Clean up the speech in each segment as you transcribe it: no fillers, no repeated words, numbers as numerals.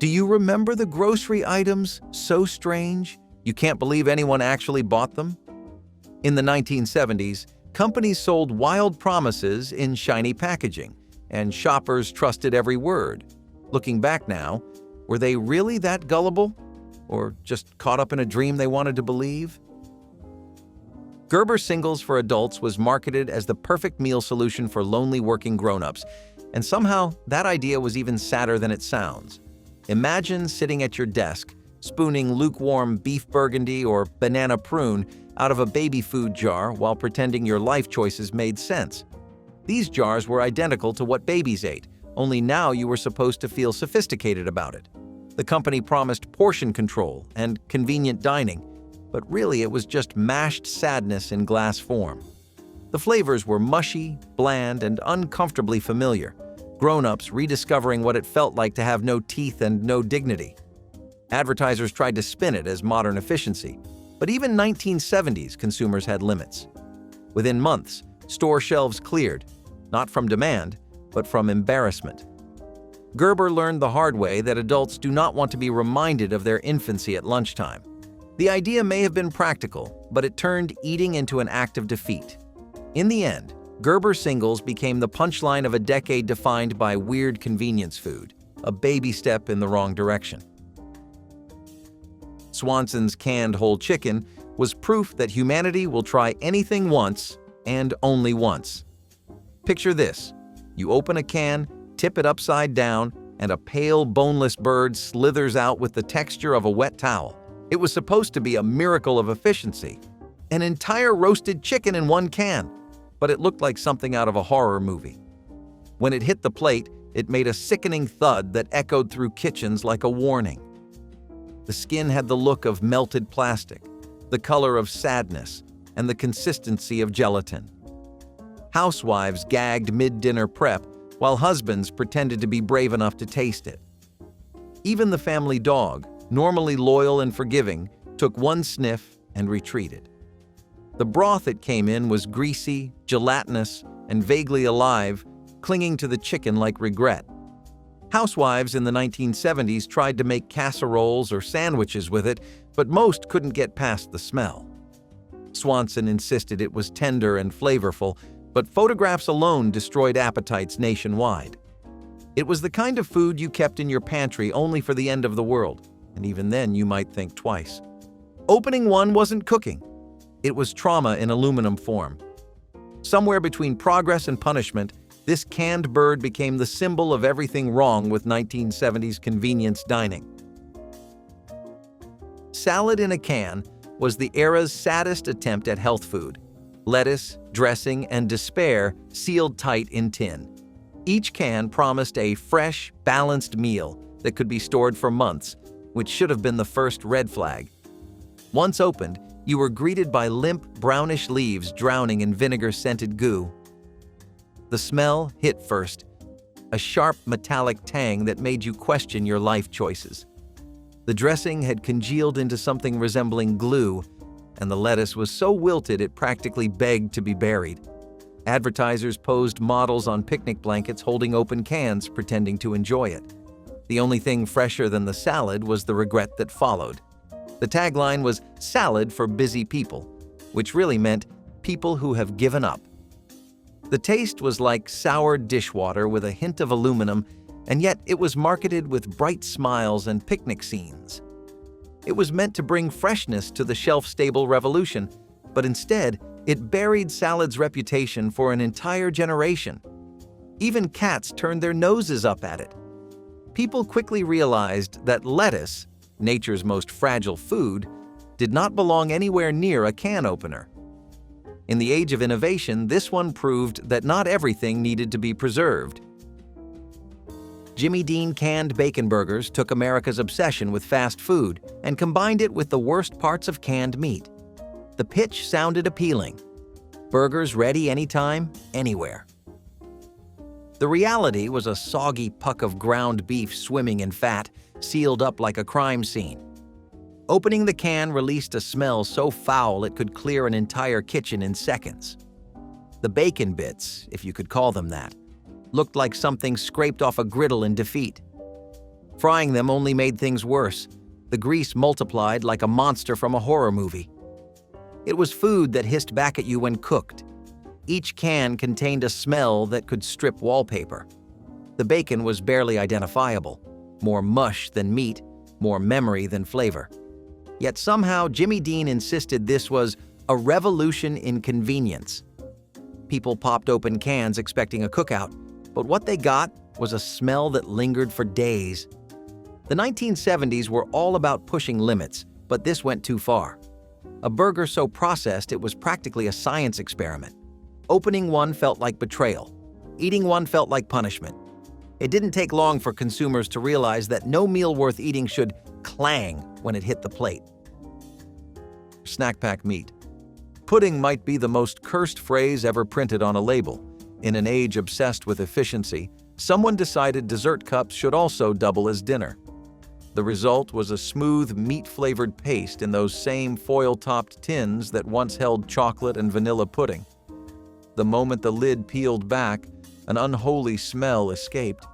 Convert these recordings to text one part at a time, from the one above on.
Do you remember the grocery items so strange you can't believe anyone actually bought them? In the 1970s, companies sold wild promises in shiny packaging, and shoppers trusted every word. Looking back now, were they really that gullible? Or just caught up in a dream they wanted to believe? Gerber Singles for Adults was marketed as the perfect meal solution for lonely working grown-ups, and somehow that idea was even sadder than it sounds. Imagine sitting at your desk, spooning lukewarm beef burgundy or banana prune out of a baby food jar while pretending your life choices made sense. These jars were identical to what babies ate, only now you were supposed to feel sophisticated about it. The company promised portion control and convenient dining, but really it was just mashed sadness in glass form. The flavors were mushy, bland, and uncomfortably familiar, grown-ups rediscovering what it felt like to have no teeth and no dignity. Advertisers tried to spin it as modern efficiency, but even 1970s consumers had limits. Within months, store shelves cleared, not from demand, but from embarrassment. Gerber learned the hard way that adults do not want to be reminded of their infancy at lunchtime. The idea may have been practical, but it turned eating into an act of defeat. In the end, Gerber Singles became the punchline of a decade defined by weird convenience food, a baby step in the wrong direction. Swanson's canned whole chicken was proof that humanity will try anything once and only once. Picture this: you open a can, tip it upside down, and a pale, boneless bird slithers out with the texture of a wet towel. It was supposed to be a miracle of efficiency. An entire roasted chicken in one can, but it looked like something out of a horror movie. When it hit the plate, it made a sickening thud that echoed through kitchens like a warning. The skin had the look of melted plastic, the color of sadness, and the consistency of gelatin. Housewives gagged mid-dinner prep, while husbands pretended to be brave enough to taste it. Even the family dog, normally loyal and forgiving, took one sniff and retreated. The broth it came in was greasy, gelatinous, and vaguely alive, clinging to the chicken like regret. Housewives in the 1970s tried to make casseroles or sandwiches with it, but most couldn't get past the smell. Swanson insisted it was tender and flavorful, but photographs alone destroyed appetites nationwide. It was the kind of food you kept in your pantry only for the end of the world, and even then you might think twice. Opening one wasn't cooking. It was trauma in aluminum form. Somewhere between progress and punishment, this canned bird became the symbol of everything wrong with 1970s convenience dining. Salad in a can was the era's saddest attempt at health food. Lettuce, dressing, and despair sealed tight in tin. Each can promised a fresh, balanced meal that could be stored for months, which should have been the first red flag. Once opened, you were greeted by limp, brownish leaves drowning in vinegar-scented goo. The smell hit first, a sharp metallic tang that made you question your life choices. The dressing had congealed into something resembling glue, and the lettuce was so wilted it practically begged to be buried. Advertisers posed models on picnic blankets holding open cans, pretending to enjoy it. The only thing fresher than the salad was the regret that followed. The tagline was "Salad for busy people," which really meant people who have given up. The taste was like soured dishwater with a hint of aluminum, and yet it was marketed with bright smiles and picnic scenes. It was meant to bring freshness to the shelf-stable revolution, but instead, it buried salad's reputation for an entire generation. Even cats turned their noses up at it. People quickly realized that lettuce, nature's most fragile food, did not belong anywhere near a can opener. In the age of innovation, this one proved that not everything needed to be preserved. Jimmy Dean canned bacon burgers took America's obsession with fast food and combined it with the worst parts of canned meat. The pitch sounded appealing. Burgers ready anytime, anywhere. The reality was a soggy puck of ground beef swimming in fat, sealed up like a crime scene. Opening the can released a smell so foul it could clear an entire kitchen in seconds. The bacon bits, if you could call them that, looked like something scraped off a griddle in defeat. Frying them only made things worse. The grease multiplied like a monster from a horror movie. It was food that hissed back at you when cooked. Each can contained a smell that could strip wallpaper. The bacon was barely identifiable. More mush than meat, more memory than flavor. Yet somehow Jimmy Dean insisted this was a revolution in convenience. People popped open cans expecting a cookout, but what they got was a smell that lingered for days. The 1970s were all about pushing limits, but this went too far. A burger so processed it was practically a science experiment. Opening one felt like betrayal. Eating one felt like punishment. It didn't take long for consumers to realize that no meal worth eating should clang when it hit the plate. Snack pack meat. Pudding might be the most cursed phrase ever printed on a label. In an age obsessed with efficiency, someone decided dessert cups should also double as dinner. The result was a smooth, meat-flavored paste in those same foil-topped tins that once held chocolate and vanilla pudding. The moment the lid peeled back, an unholy smell escaped.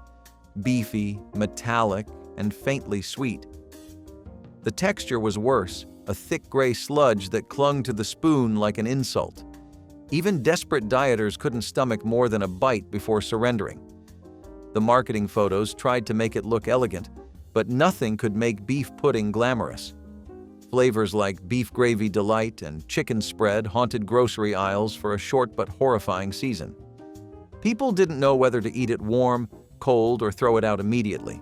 Beefy, metallic, and faintly sweet. The texture was worse, a thick gray sludge that clung to the spoon like an insult. Even desperate dieters couldn't stomach more than a bite before surrendering. The marketing photos tried to make it look elegant, but nothing could make beef pudding glamorous. Flavors like beef gravy delight and chicken spread haunted grocery aisles for a short but horrifying season. People didn't know whether to eat it warm, cold, or throw it out immediately.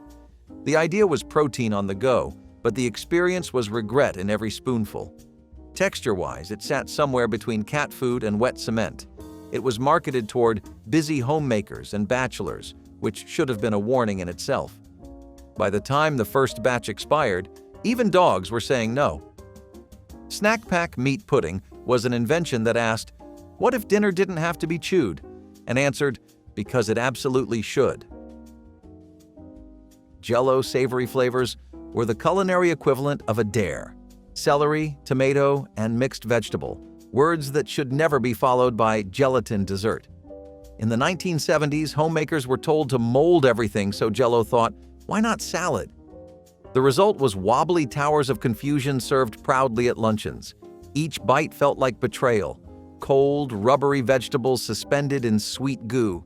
The idea was protein on the go, but the experience was regret in every spoonful. Texture-wise, it sat somewhere between cat food and wet cement. It was marketed toward busy homemakers and bachelors, which should have been a warning in itself. By the time the first batch expired, even dogs were saying no. Snack pack meat pudding was an invention that asked, "What if dinner didn't have to be chewed?" and answered, "Because it absolutely should." Jell-O savory flavors were the culinary equivalent of a dare. Celery, tomato, and mixed vegetable, words that should never be followed by gelatin dessert. In the 1970s, homemakers were told to mold everything, so Jell-O thought, why not salad? The result was wobbly towers of confusion served proudly at luncheons. Each bite felt like betrayal. Cold, rubbery vegetables suspended in sweet goo.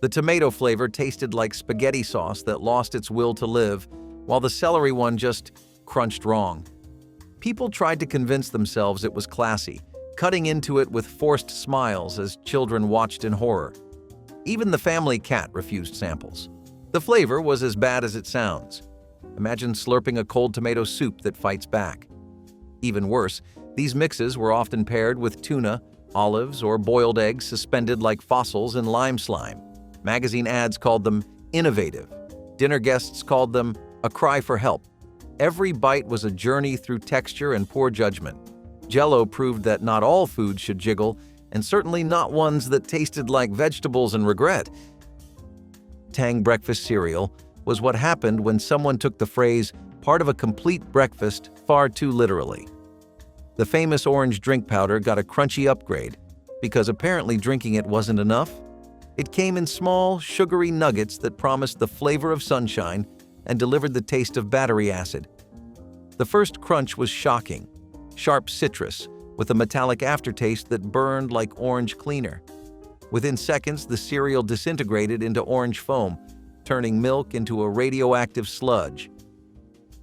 The tomato flavor tasted like spaghetti sauce that lost its will to live, while the celery one just crunched wrong. People tried to convince themselves it was classy, cutting into it with forced smiles as children watched in horror. Even the family cat refused samples. The flavor was as bad as it sounds. Imagine slurping a cold tomato soup that fights back. Even worse, these mixes were often paired with tuna, olives, or boiled eggs suspended like fossils in lime slime. Magazine ads called them innovative. Dinner guests called them a cry for help. Every bite was a journey through texture and poor judgment. Jell-O proved that not all foods should jiggle, and certainly not ones that tasted like vegetables and regret. Tang breakfast cereal was what happened when someone took the phrase "part of a complete breakfast" far too literally. The famous orange drink powder got a crunchy upgrade because apparently drinking it wasn't enough. It came in small, sugary nuggets that promised the flavor of sunshine and delivered the taste of battery acid. The first crunch was shocking, sharp citrus with a metallic aftertaste that burned like orange cleaner. Within seconds, the cereal disintegrated into orange foam, turning milk into a radioactive sludge.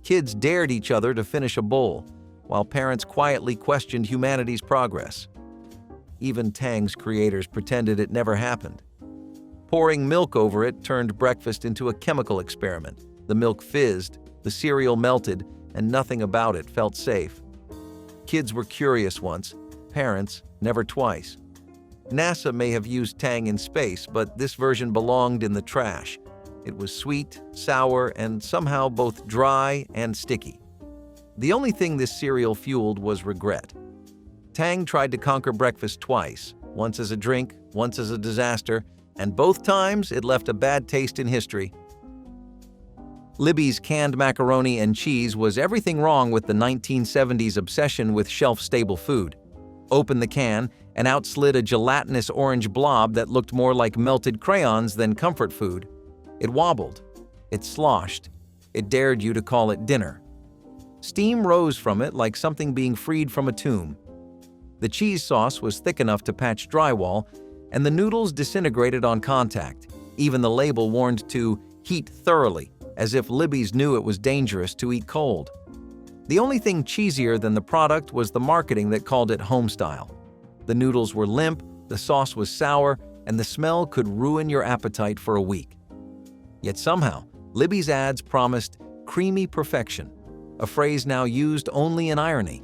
Kids dared each other to finish a bowl, while parents quietly questioned humanity's progress. Even Tang's creators pretended it never happened. Pouring milk over it turned breakfast into a chemical experiment. The milk fizzed, the cereal melted, and nothing about it felt safe. Kids were curious once, parents never twice. NASA may have used Tang in space, but this version belonged in the trash. It was sweet, sour, and somehow both dry and sticky. The only thing this cereal fueled was regret. Tang tried to conquer breakfast twice, once as a drink, once as a disaster, and both times it left a bad taste in history. Libby's canned macaroni and cheese was everything wrong with the 1970s obsession with shelf-stable food. Open the can, and out slid a gelatinous orange blob that looked more like melted crayons than comfort food. It wobbled. It sloshed. It dared you to call it dinner. Steam rose from it like something being freed from a tomb. The cheese sauce was thick enough to patch drywall, and the noodles disintegrated on contact. Even the label warned to heat thoroughly, as if Libby's knew it was dangerous to eat cold. The only thing cheesier than the product was the marketing that called it homestyle. The noodles were limp, the sauce was sour, and the smell could ruin your appetite for a week. Yet somehow, Libby's ads promised creamy perfection, a phrase now used only in irony.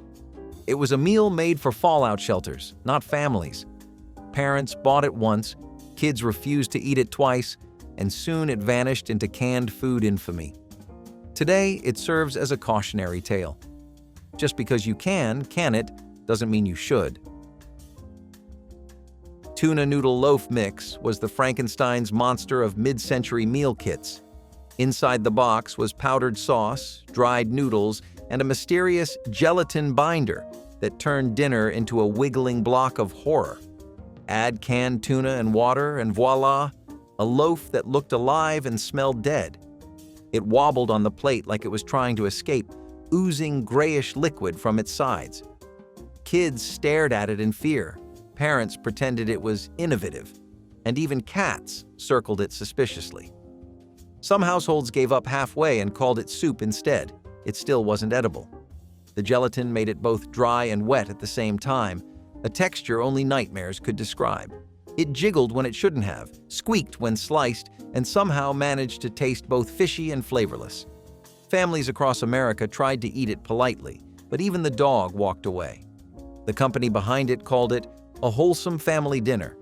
It was a meal made for fallout shelters, not families. Parents bought it once, kids refused to eat it twice, and soon it vanished into canned food infamy. Today, it serves as a cautionary tale. Just because you can it, doesn't mean you should. Tuna noodle loaf mix was the Frankenstein's monster of mid-century meal kits. Inside the box was powdered sauce, dried noodles, and a mysterious gelatin binder that turned dinner into a wiggling block of horror. Add canned tuna and water, and voila, a loaf that looked alive and smelled dead. It wobbled on the plate like it was trying to escape, oozing grayish liquid from its sides. Kids stared at it in fear. Parents pretended it was innovative, and even cats circled it suspiciously. Some households gave up halfway and called it soup instead. It still wasn't edible. The gelatin made it both dry and wet at the same time, a texture only nightmares could describe. It jiggled when it shouldn't have, squeaked when sliced, and somehow managed to taste both fishy and flavorless. Families across America tried to eat it politely, but even the dog walked away. The company behind it called it a wholesome family dinner.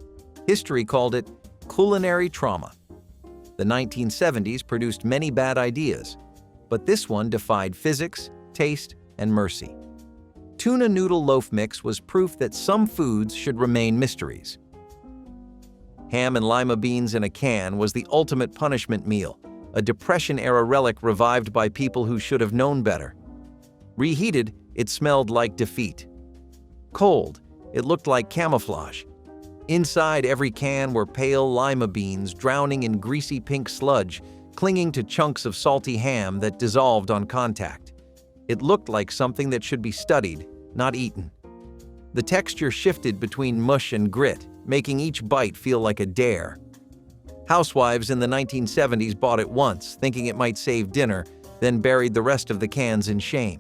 History called it culinary trauma. The 1970s produced many bad ideas, but this one defied physics, taste, and mercy. Tuna noodle loaf mix was proof that some foods should remain mysteries. Ham and lima beans in a can was the ultimate punishment meal, a Depression-era relic revived by people who should have known better. Reheated, it smelled like defeat. Cold, it looked like camouflage. Inside every can were pale lima beans drowning in greasy pink sludge, clinging to chunks of salty ham that dissolved on contact. It looked like something that should be studied, not eaten. The texture shifted between mush and grit, making each bite feel like a dare. Housewives in the 1970s bought it once, thinking it might save dinner, then buried the rest of the cans in shame.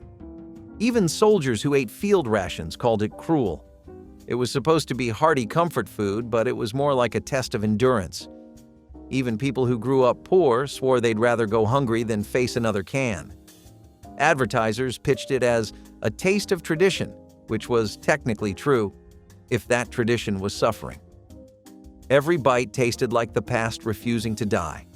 Even soldiers who ate field rations called it cruel. It was supposed to be hearty comfort food, but it was more like a test of endurance. Even people who grew up poor swore they'd rather go hungry than face another can. Advertisers pitched it as a taste of tradition, which was technically true, if that tradition was suffering. Every bite tasted like the past refusing to die.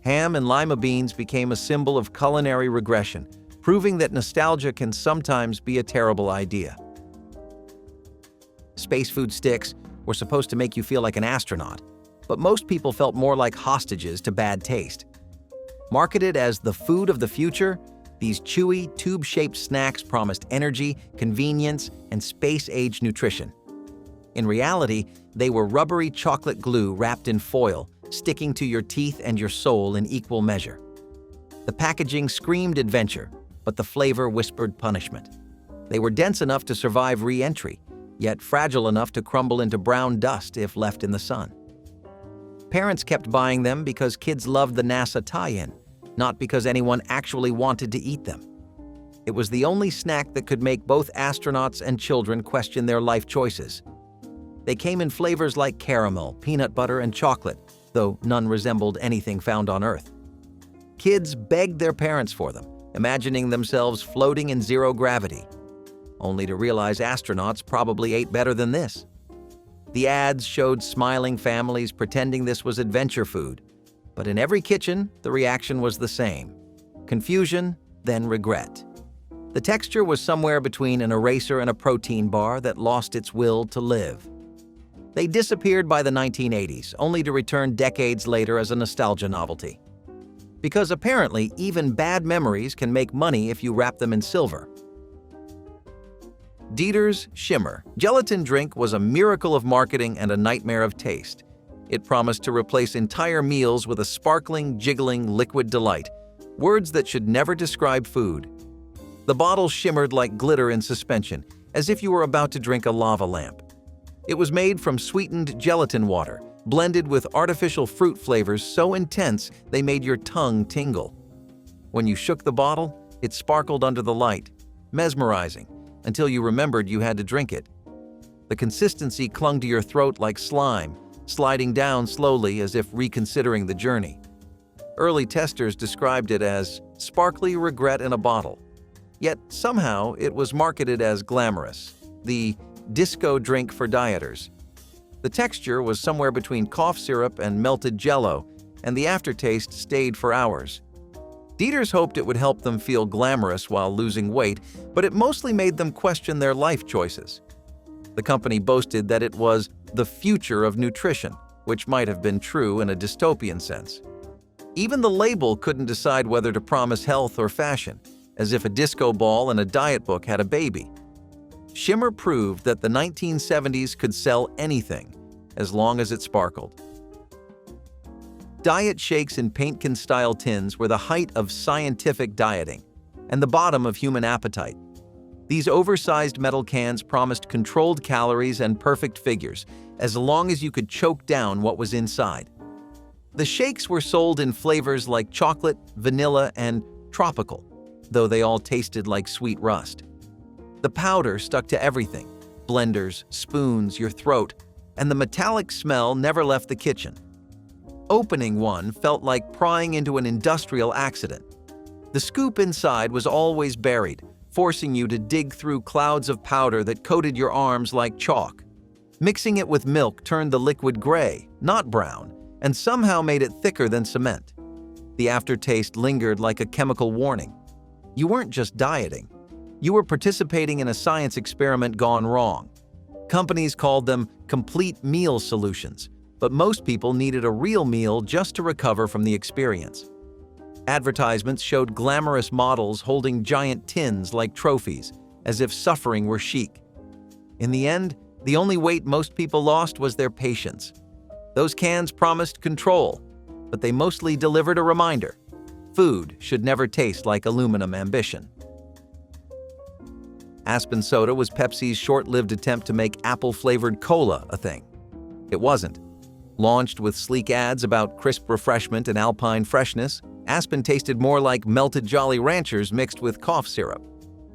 Ham and lima beans became a symbol of culinary regression, proving that nostalgia can sometimes be a terrible idea. Space food sticks were supposed to make you feel like an astronaut, but most people felt more like hostages to bad taste. Marketed as the food of the future, these chewy, tube-shaped snacks promised energy, convenience, and space-age nutrition. In reality, they were rubbery chocolate glue wrapped in foil, sticking to your teeth and your soul in equal measure. The packaging screamed adventure, but the flavor whispered punishment. They were dense enough to survive re-entry, yet fragile enough to crumble into brown dust if left in the sun. Parents kept buying them because kids loved the NASA tie-in, not because anyone actually wanted to eat them. It was the only snack that could make both astronauts and children question their life choices. They came in flavors like caramel, peanut butter, and chocolate, though none resembled anything found on Earth. Kids begged their parents for them, imagining themselves floating in zero gravity, only to realize astronauts probably ate better than this. The ads showed smiling families pretending this was adventure food, but in every kitchen, the reaction was the same: confusion, then regret. The texture was somewhere between an eraser and a protein bar that lost its will to live. They disappeared by the 1980s, only to return decades later as a nostalgia novelty. Because apparently, even bad memories can make money if you wrap them in silver. Dieter's Shimmer gelatin drink was a miracle of marketing and a nightmare of taste. It promised to replace entire meals with a sparkling, jiggling liquid delight, words that should never describe food. The bottle shimmered like glitter in suspension, as if you were about to drink a lava lamp. It was made from sweetened gelatin water, blended with artificial fruit flavors so intense they made your tongue tingle. When you shook the bottle, it sparkled under the light, mesmerizing, until you remembered you had to drink it. The consistency clung to your throat like slime, sliding down slowly as if reconsidering the journey. Early testers described it as sparkly regret in a bottle. Yet somehow it was marketed as glamorous, the disco drink for dieters. The texture was somewhere between cough syrup and melted Jell-O, and the aftertaste stayed for hours. Dieters hoped it would help them feel glamorous while losing weight, but it mostly made them question their life choices. The company boasted that it was the future of nutrition, which might have been true in a dystopian sense. Even the label couldn't decide whether to promise health or fashion, as if a disco ball and a diet book had a baby. Shimmer proved that the 1970s could sell anything, as long as it sparkled. Diet shakes in paint can-style tins were the height of scientific dieting, and the bottom of human appetite. These oversized metal cans promised controlled calories and perfect figures, as long as you could choke down what was inside. The shakes were sold in flavors like chocolate, vanilla, and tropical, though they all tasted like sweet rust. The powder stuck to everything: blenders, spoons, your throat, and the metallic smell never left the kitchen. Opening one felt like prying into an industrial accident. The scoop inside was always buried, forcing you to dig through clouds of powder that coated your arms like chalk. Mixing it with milk turned the liquid gray, not brown, and somehow made it thicker than cement. The aftertaste lingered like a chemical warning. You weren't just dieting. You were participating in a science experiment gone wrong. Companies called them complete meal solutions, but most people needed a real meal just to recover from the experience. Advertisements showed glamorous models holding giant tins like trophies, as if suffering were chic. In the end, the only weight most people lost was their patience. Those cans promised control, but they mostly delivered a reminder: food should never taste like aluminum ambition. Aspen soda was Pepsi's short-lived attempt to make apple-flavored cola a thing. It wasn't. Launched with sleek ads about crisp refreshment and alpine freshness, Aspen tasted more like melted Jolly Ranchers mixed with cough syrup.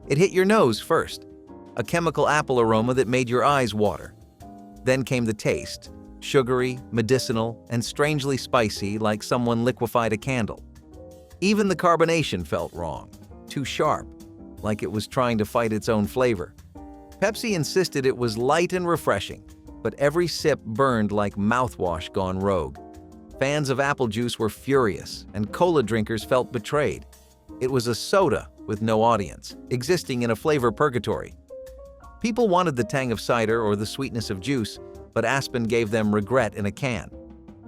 It hit your nose first, a chemical apple aroma that made your eyes water. Then came the taste, sugary, medicinal, and strangely spicy, like someone liquefied a candle. Even the carbonation felt wrong, too sharp, like it was trying to fight its own flavor. Pepsi insisted it was light and refreshing, but every sip burned like mouthwash gone rogue. Fans of apple juice were furious, and cola drinkers felt betrayed. It was a soda with no audience, existing in a flavor purgatory. People wanted the tang of cider or the sweetness of juice, but Aspen gave them regret in a can.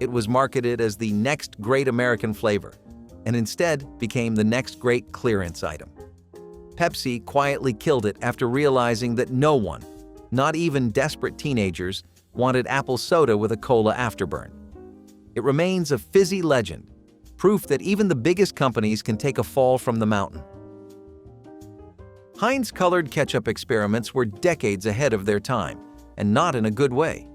It was marketed as the next great American flavor, and instead became the next great clearance item. Pepsi quietly killed it after realizing that no one, not even desperate teenagers, wanted apple soda with a cola afterburn. It remains a fizzy legend, proof that even the biggest companies can take a fall from the mountain. Heinz colored ketchup experiments were decades ahead of their time, and not in a good way.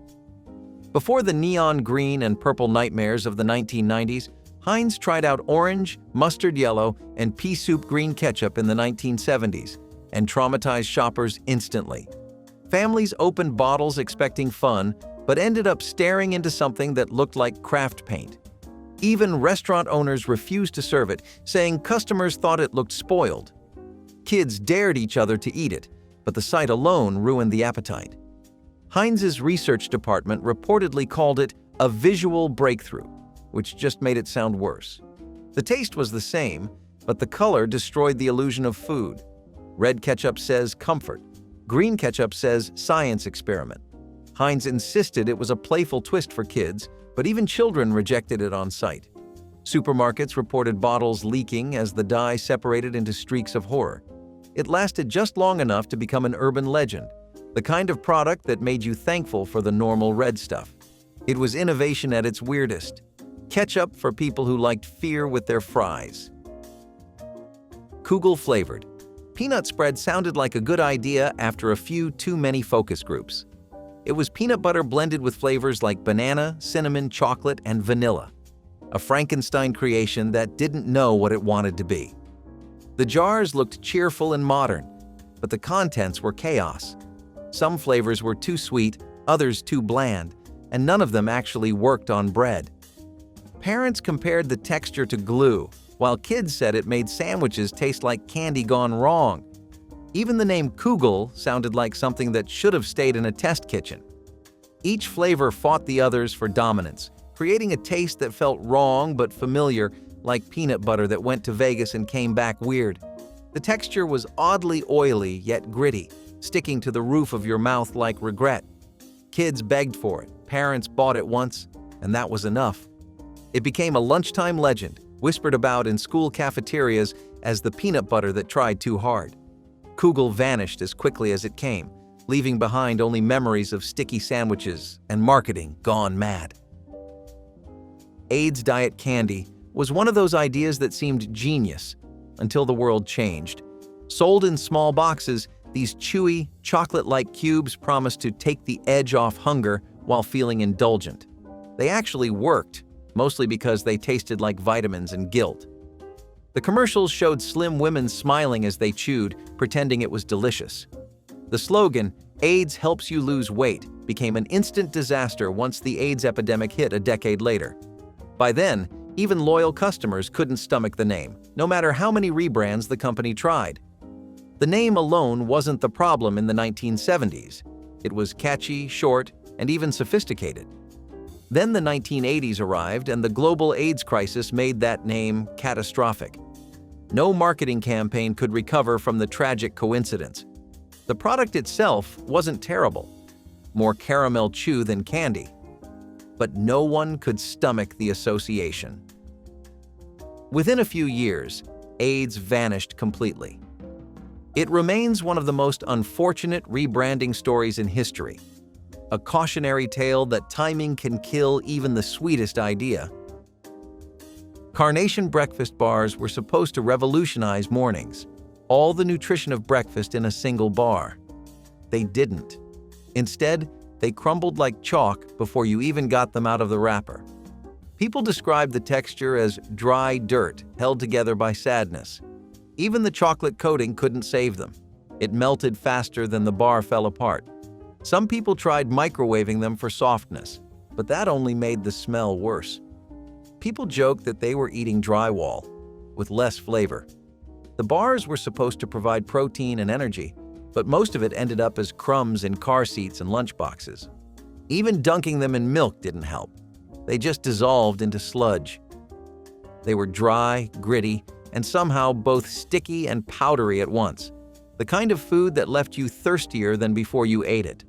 Before the neon green and purple nightmares of the 1990s, Heinz tried out orange, mustard yellow, and pea soup green ketchup in the 1970s, and traumatized shoppers instantly. Families opened bottles expecting fun, but ended up staring into something that looked like craft paint. Even restaurant owners refused to serve it, saying customers thought it looked spoiled. Kids dared each other to eat it, but the sight alone ruined the appetite. Heinz's research department reportedly called it a visual breakthrough, which just made it sound worse. The taste was the same, but the color destroyed the illusion of food. Red ketchup says comfort. Green ketchup says science experiment. Heinz insisted it was a playful twist for kids, but even children rejected it on sight. Supermarkets reported bottles leaking as the dye separated into streaks of horror. It lasted just long enough to become an urban legend, the kind of product that made you thankful for the normal red stuff. It was innovation at its weirdest. Ketchup for people who liked fear with their fries. Koogle flavored. Peanut spread sounded like a good idea after a few too many focus groups. It was peanut butter blended with flavors like banana, cinnamon, chocolate, and vanilla. A Frankenstein creation that didn't know what it wanted to be. The jars looked cheerful and modern, but the contents were chaos. Some flavors were too sweet, others too bland, and none of them actually worked on bread. Parents compared the texture to glue, while kids said it made sandwiches taste like candy gone wrong. Even the name Koogle sounded like something that should have stayed in a test kitchen. Each flavor fought the others for dominance, creating a taste that felt wrong but familiar, like peanut butter that went to Vegas and came back weird. The texture was oddly oily yet gritty, sticking to the roof of your mouth like regret. Kids begged for it, parents bought it once, and that was enough. It became a lunchtime legend, whispered about in school cafeterias as the peanut butter that tried too hard. Koogle vanished as quickly as it came, leaving behind only memories of sticky sandwiches and marketing gone mad. Ayds diet candy was one of those ideas that seemed genius until the world changed. Sold in small boxes, these chewy, chocolate-like cubes promised to take the edge off hunger while feeling indulgent. They actually worked, mostly because they tasted like vitamins and guilt. The commercials showed slim women smiling as they chewed, pretending it was delicious. The slogan, "AIDS helps you lose weight," became an instant disaster once the AIDS epidemic hit a decade later. By then, even loyal customers couldn't stomach the name, no matter how many rebrands the company tried. The name alone wasn't the problem in the 1970s. It was catchy, short, and even sophisticated. Then the 1980s arrived, and the global AIDS crisis made that name catastrophic. No marketing campaign could recover from the tragic coincidence. The product itself wasn't terrible, more caramel chew than candy. But no one could stomach the association. Within a few years, Ayds vanished completely. It remains one of the most unfortunate rebranding stories in history. A cautionary tale that timing can kill even the sweetest idea. Carnation breakfast bars were supposed to revolutionize mornings, all the nutrition of breakfast in a single bar. They didn't. Instead, they crumbled like chalk before you even got them out of the wrapper. People described the texture as dry dirt held together by sadness. Even the chocolate coating couldn't save them. It melted faster than the bar fell apart. Some people tried microwaving them for softness, but that only made the smell worse. People joked that they were eating drywall, with less flavor. The bars were supposed to provide protein and energy, but most of it ended up as crumbs in car seats and lunchboxes. Even dunking them in milk didn't help. They just dissolved into sludge. They were dry, gritty, and somehow both sticky and powdery at once. The kind of food that left you thirstier than before you ate it.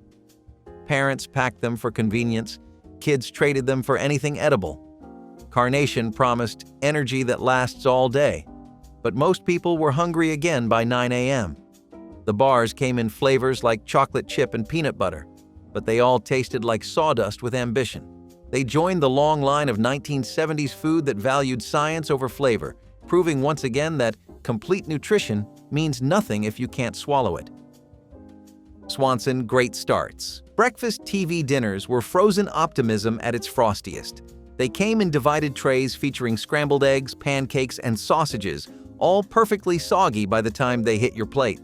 Parents packed them for convenience. Kids traded them for anything edible. Carnation promised energy that lasts all day. But most people were hungry again by 9 a.m. The bars came in flavors like chocolate chip and peanut butter, but they all tasted like sawdust with ambition. They joined the long line of 1970s food that valued science over flavor, proving once again that complete nutrition means nothing if you can't swallow it. Swanson great starts. Breakfast TV dinners were frozen optimism at its frostiest. They came in divided trays featuring scrambled eggs, pancakes, and sausages, all perfectly soggy by the time they hit your plate.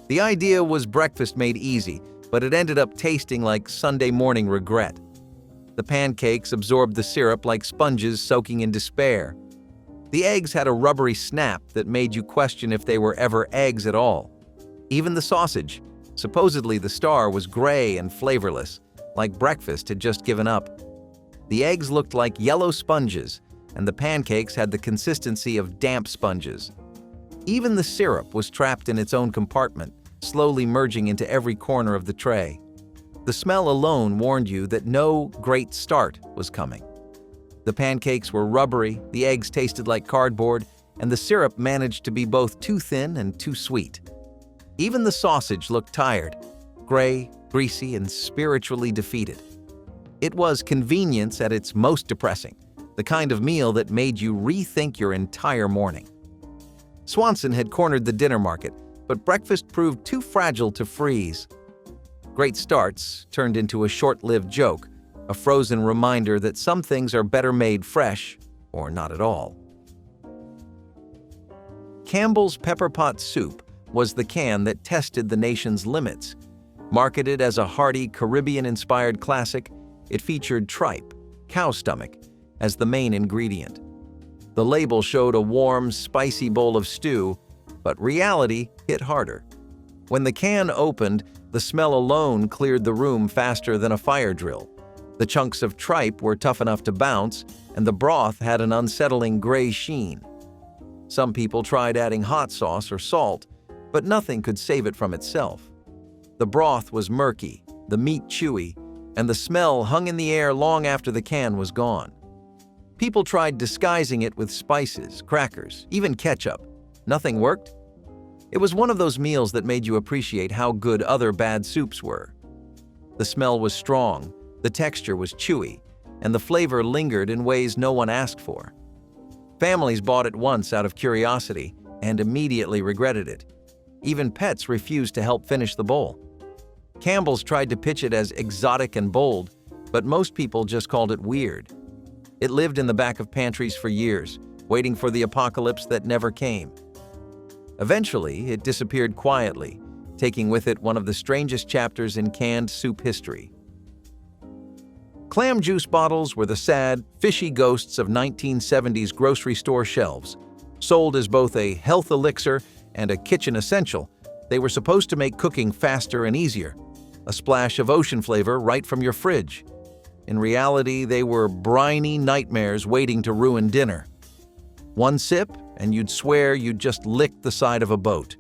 The idea was breakfast made easy, but it ended up tasting like Sunday morning regret. The pancakes absorbed the syrup like sponges soaking in despair. The eggs had a rubbery snap that made you question if they were ever eggs at all. Even the sausage, supposedly the star, was gray and flavorless, like breakfast had just given up. The eggs looked like yellow sponges, and the pancakes had the consistency of damp sponges. Even the syrup was trapped in its own compartment, slowly merging into every corner of the tray. The smell alone warned you that no great start was coming. The pancakes were rubbery, the eggs tasted like cardboard, and the syrup managed to be both too thin and too sweet. Even the sausage looked tired, gray, greasy, and spiritually defeated. It was convenience at its most depressing, the kind of meal that made you rethink your entire morning. Swanson had cornered the dinner market, but breakfast proved too fragile to freeze. Great starts turned into a short-lived joke, a frozen reminder that some things are better made fresh or not at all. Campbell's Pepper Pot Soup was the can that tested the nation's limits. Marketed as a hearty Caribbean-inspired classic, it featured tripe, cow stomach, as the main ingredient. The label showed a warm, spicy bowl of stew, but reality hit harder. When the can opened, the smell alone cleared the room faster than a fire drill. The chunks of tripe were tough enough to bounce, and the broth had an unsettling gray sheen. Some people tried adding hot sauce or salt, but nothing could save it from itself. The broth was murky, the meat chewy, and the smell hung in the air long after the can was gone. People tried disguising it with spices, crackers, even ketchup. Nothing worked. It was one of those meals that made you appreciate how good other bad soups were. The smell was strong, the texture was chewy, and the flavor lingered in ways no one asked for. Families bought it once out of curiosity and immediately regretted it. Even pets refused to help finish the bowl. Campbell's tried to pitch it as exotic and bold, but most people just called it weird. It lived in the back of pantries for years, waiting for the apocalypse that never came. Eventually, it disappeared quietly, taking with it one of the strangest chapters in canned soup history. Clam juice bottles were the sad, fishy ghosts of 1970s grocery store shelves. Sold as both a health elixir and a kitchen essential, they were supposed to make cooking faster and easier, a splash of ocean flavor right from your fridge. In reality, they were briny nightmares waiting to ruin dinner. One sip, and you'd swear you'd just licked the side of a boat.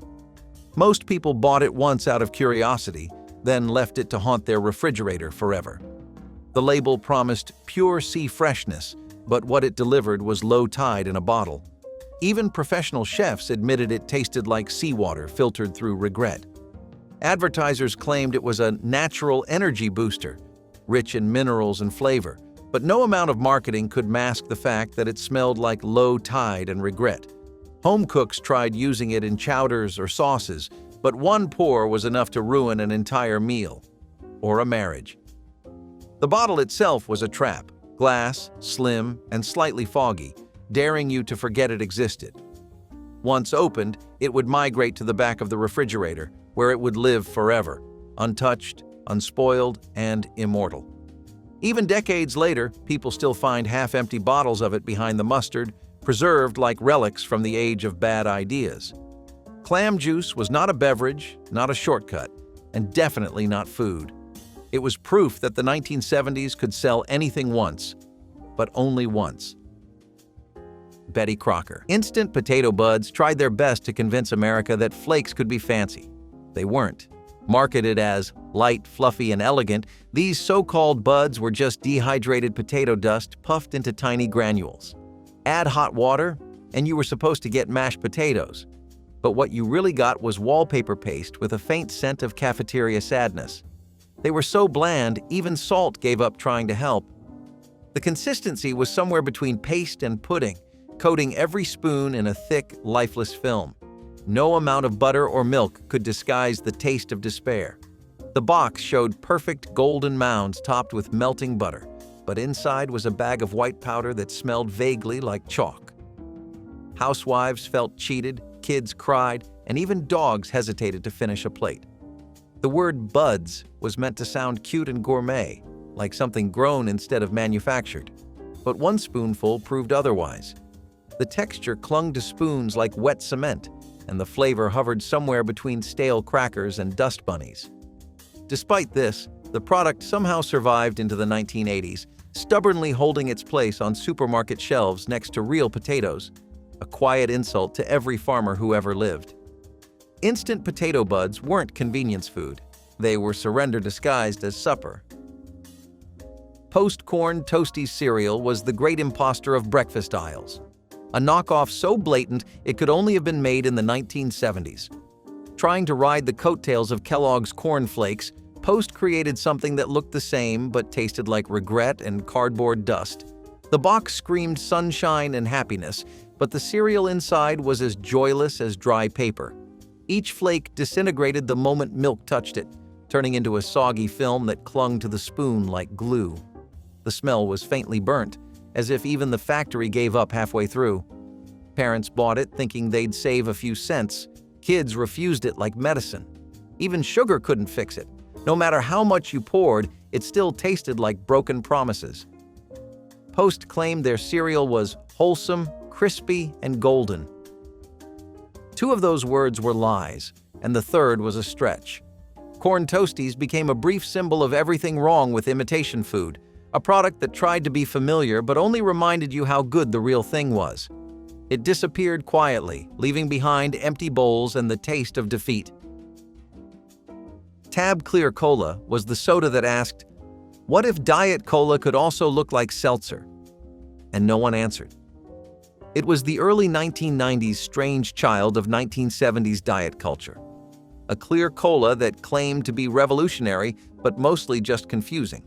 Most people bought it once out of curiosity, then left it to haunt their refrigerator forever. The label promised pure sea freshness, but what it delivered was low tide in a bottle. Even professional chefs admitted it tasted like seawater filtered through regret. Advertisers claimed it was a natural energy booster, rich in minerals and flavor, but no amount of marketing could mask the fact that it smelled like low tide and regret. Home cooks tried using it in chowders or sauces, but one pour was enough to ruin an entire meal or a marriage. The bottle itself was a trap, glass, slim, and slightly foggy, daring you to forget it existed. Once opened, it would migrate to the back of the refrigerator, where it would live forever, untouched, unspoiled, and immortal. Even decades later, people still find half-empty bottles of it behind the mustard, preserved like relics from the age of bad ideas. Clam juice was not a beverage, not a shortcut, and definitely not food. It was proof that the 1970s could sell anything once, but only once. Betty Crocker. Instant potato buds tried their best to convince America that flakes could be fancy. They weren't. Marketed as light, fluffy, and elegant, these so-called buds were just dehydrated potato dust puffed into tiny granules. Add hot water, and you were supposed to get mashed potatoes. But what you really got was wallpaper paste with a faint scent of cafeteria sadness. They were so bland, even salt gave up trying to help. The consistency was somewhere between paste and pudding, coating every spoon in a thick, lifeless film. No amount of butter or milk could disguise the taste of despair. The box showed perfect golden mounds topped with melting butter, but inside was a bag of white powder that smelled vaguely like chalk. Housewives felt cheated, kids cried, and even dogs hesitated to finish a plate. The word buds was meant to sound cute and gourmet, like something grown instead of manufactured. But one spoonful proved otherwise. The texture clung to spoons like wet cement, and the flavor hovered somewhere between stale crackers and dust bunnies. Despite this, the product somehow survived into the 1980s, stubbornly holding its place on supermarket shelves next to real potatoes, a quiet insult to every farmer who ever lived. Instant potato buds weren't convenience food. They were surrender disguised as supper. Post-corn toasties cereal was the great imposter of breakfast aisles. A knockoff so blatant it could only have been made in the 1970s. Trying to ride the coattails of Kellogg's Corn Flakes, Post created something that looked the same but tasted like regret and cardboard dust. The box screamed sunshine and happiness, but the cereal inside was as joyless as dry paper. Each flake disintegrated the moment milk touched it, turning into a soggy film that clung to the spoon like glue. The smell was faintly burnt, as if even the factory gave up halfway through. Parents bought it thinking they'd save a few cents. Kids refused it like medicine. Even sugar couldn't fix it. No matter how much you poured, it still tasted like broken promises. Post claimed their cereal was wholesome, crispy, and golden. Two of those words were lies, and the third was a stretch. Corn Toasties became a brief symbol of everything wrong with imitation food, a product that tried to be familiar but only reminded you how good the real thing was. It disappeared quietly, leaving behind empty bowls and the taste of defeat. Tab Clear Cola was the soda that asked, "What if Diet Cola could also look like seltzer?" And no one answered. It was the early 1990s strange child of 1970s diet culture. A clear cola that claimed to be revolutionary, but mostly just confusing.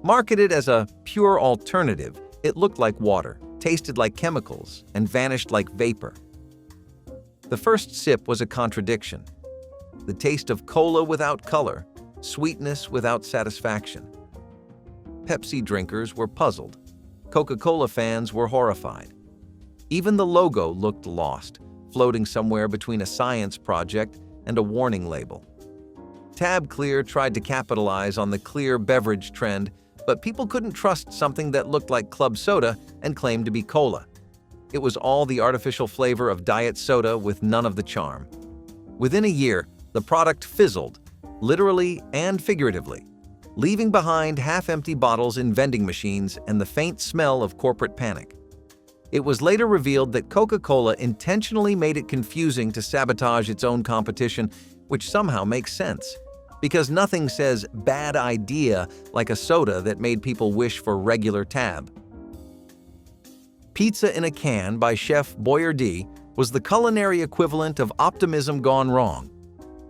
Marketed as a pure alternative, it looked like water, tasted like chemicals, and vanished like vapor. The first sip was a contradiction. The taste of cola without color, sweetness without satisfaction. Pepsi drinkers were puzzled. Coca-Cola fans were horrified. Even the logo looked lost, floating somewhere between a science project and a warning label. Tab Clear tried to capitalize on the clear beverage trend, but people couldn't trust something that looked like club soda and claimed to be cola. It was all the artificial flavor of diet soda with none of the charm. Within a year, the product fizzled, literally and figuratively, leaving behind half-empty bottles in vending machines and the faint smell of corporate panic. It was later revealed that Coca-Cola intentionally made it confusing to sabotage its own competition, which somehow makes sense, because nothing says bad idea like a soda that made people wish for regular Tab. Pizza in a Can by Chef Boyardee was the culinary equivalent of optimism gone wrong.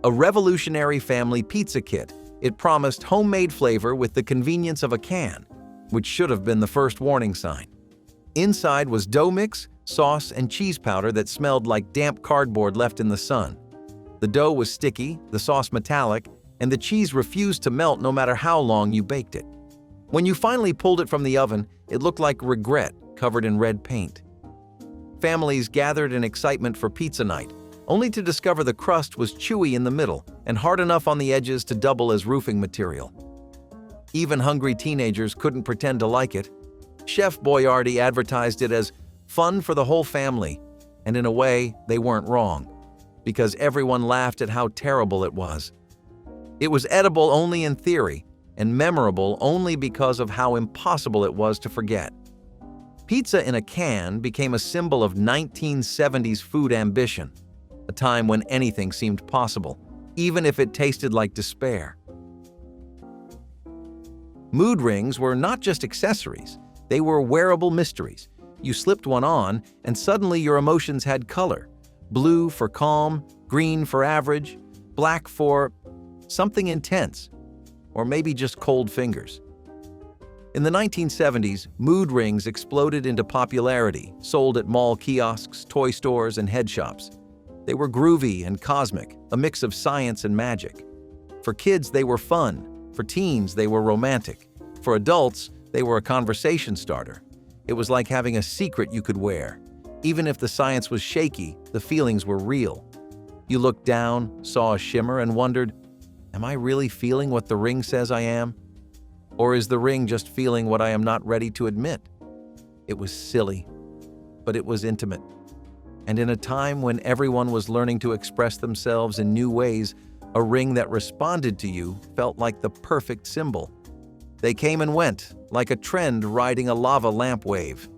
A revolutionary family pizza kit, it promised homemade flavor with the convenience of a can, which should have been the first warning sign. Inside was dough mix, sauce, and cheese powder that smelled like damp cardboard left in the sun. The dough was sticky, the sauce metallic, and the cheese refused to melt no matter how long you baked it. When you finally pulled it from the oven, it looked like regret covered in red paint. Families gathered in excitement for pizza night, only to discover the crust was chewy in the middle and hard enough on the edges to double as roofing material. Even hungry teenagers couldn't pretend to like it. Chef Boyardee advertised it as fun for the whole family, and in a way, they weren't wrong, because everyone laughed at how terrible it was. It was edible only in theory, and memorable only because of how impossible it was to forget. Pizza in a can became a symbol of 1970s food ambition, a time when anything seemed possible, even if it tasted like despair. Mood rings were not just accessories, they were wearable mysteries. You slipped one on, and suddenly your emotions had color. Blue for calm, green for average, black for something intense, or maybe just cold fingers. In the 1970s, mood rings exploded into popularity, sold at mall kiosks, toy stores, and head shops. They were groovy and cosmic, a mix of science and magic. For kids, they were fun. For teens, they were romantic. For adults, they were a conversation starter. It was like having a secret you could wear. Even if the science was shaky, the feelings were real. You looked down, saw a shimmer, and wondered, am I really feeling what the ring says I am? Or is the ring just feeling what I am not ready to admit? It was silly, but it was intimate. And in a time when everyone was learning to express themselves in new ways, a ring that responded to you felt like the perfect symbol. They came and went, like a trend riding a lava lamp wave.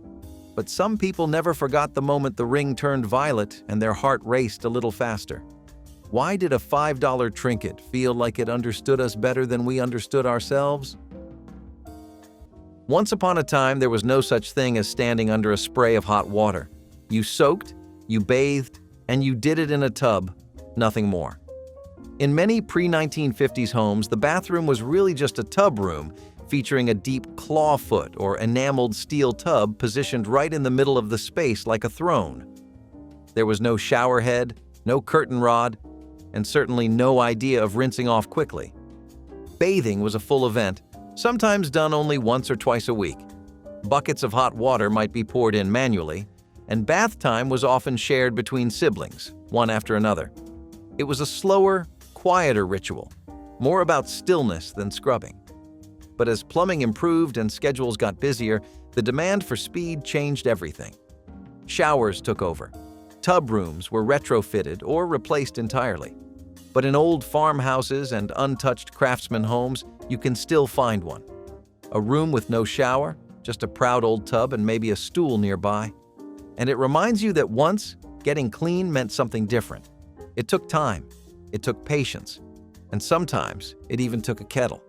But some people never forgot the moment the ring turned violet and their heart raced a little faster. Why did a $5 trinket feel like it understood us better than we understood ourselves? Once upon a time, there was no such thing as standing under a spray of hot water. You soaked, you bathed, and you did it in a tub, nothing more. In many pre-1950s homes, the bathroom was really just a tub room featuring a deep clawfoot or enameled steel tub positioned right in the middle of the space like a throne. There was no shower head, no curtain rod, and certainly no idea of rinsing off quickly. Bathing was a full event, sometimes done only once or twice a week. Buckets of hot water might be poured in manually, and bath time was often shared between siblings, one after another. It was a slower, quieter ritual, more about stillness than scrubbing. But as plumbing improved and schedules got busier, the demand for speed changed everything. Showers took over. Tub rooms were retrofitted or replaced entirely. But in old farmhouses and untouched craftsman homes, you can still find one. A room with no shower, just a proud old tub and maybe a stool nearby. And it reminds you that once, getting clean meant something different. It took time, it took patience, and sometimes it even took a kettle.